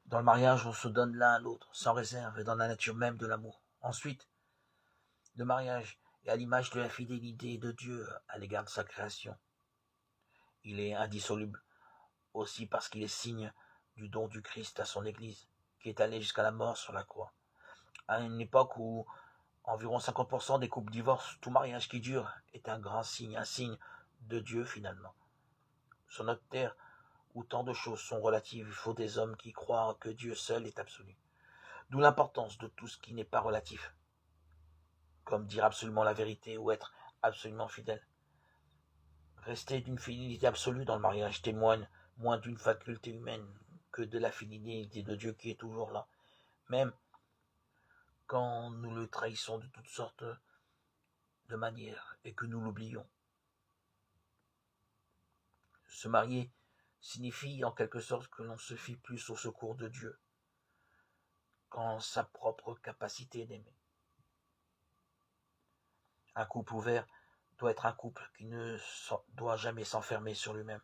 Dans le mariage, on se donne l'un à l'autre, sans réserve et dans la nature même de l'amour. Ensuite, le mariage est à l'image de la fidélité de Dieu à l'égard de sa création. Il est indissoluble aussi parce qu'il est signe du don du Christ à son Église, qui est allé jusqu'à la mort sur la croix. À une époque où environ 50% des couples divorcent, tout mariage qui dure est un grand signe, un signe de Dieu finalement. Sur notre terre, où tant de choses sont relatives, il faut des hommes qui croient que Dieu seul est absolu. D'où l'importance de tout ce qui n'est pas relatif, comme dire absolument la vérité ou être absolument fidèle. Rester d'une fidélité absolue dans le mariage témoigne moins d'une faculté humaine que de la fidélité de Dieu qui est toujours là, même quand nous le trahissons de toutes sortes de manières et que nous l'oublions. Se marier signifie en quelque sorte que l'on se fie plus au secours de Dieu qu'en sa propre capacité d'aimer. Un couple ouvert doit être un couple qui ne doit jamais s'enfermer sur lui-même.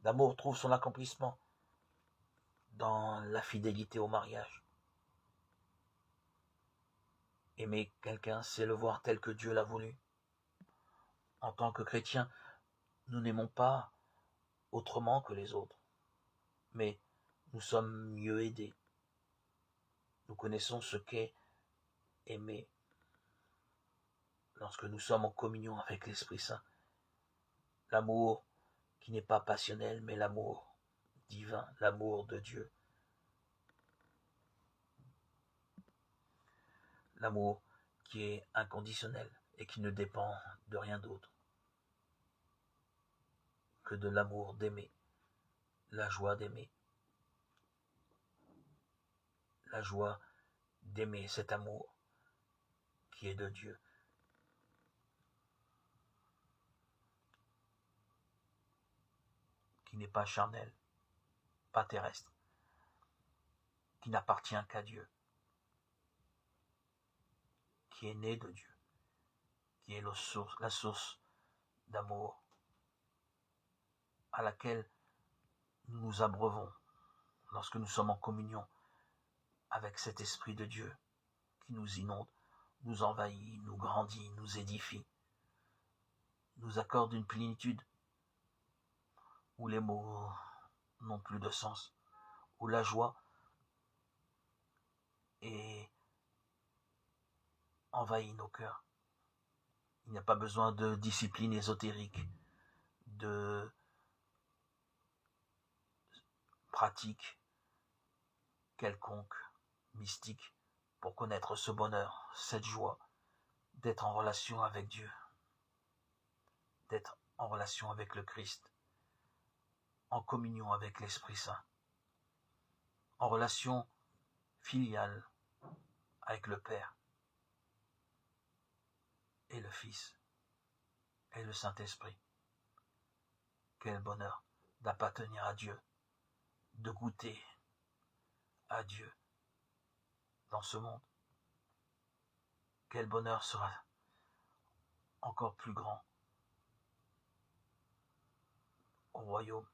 L'amour trouve son accomplissement dans la fidélité au mariage. Aimer quelqu'un, c'est le voir tel que Dieu l'a voulu. En tant que chrétiens, nous n'aimons pas autrement que les autres, mais nous sommes mieux aidés. Nous connaissons ce qu'est aimer lorsque nous sommes en communion avec l'Esprit Saint. L'amour qui n'est pas passionnel, mais l'amour divin, l'amour de Dieu. L'amour qui est inconditionnel et qui ne dépend de rien d'autre que de l'amour d'aimer, la joie d'aimer. La joie d'aimer cet amour qui est de Dieu. Qui n'est pas charnel, pas terrestre, qui n'appartient qu'à Dieu, qui est né de Dieu, qui est la source d'amour à laquelle nous nous abreuvons lorsque nous sommes en communion avec cet Esprit de Dieu qui nous inonde, nous envahit, nous grandit, nous édifie, nous accorde une plénitude où les mots n'ont plus de sens, où la joie envahit nos cœurs. Il n'y a pas besoin de discipline ésotérique, de pratique quelconque, mystique, pour connaître ce bonheur, cette joie, d'être en relation avec Dieu, d'être en relation avec le Christ, en communion avec l'Esprit Saint, en relation filiale avec le Père et le Fils et le Saint-Esprit. Quel bonheur d'appartenir à Dieu, de goûter à Dieu dans ce monde. Quel bonheur sera encore plus grand au royaume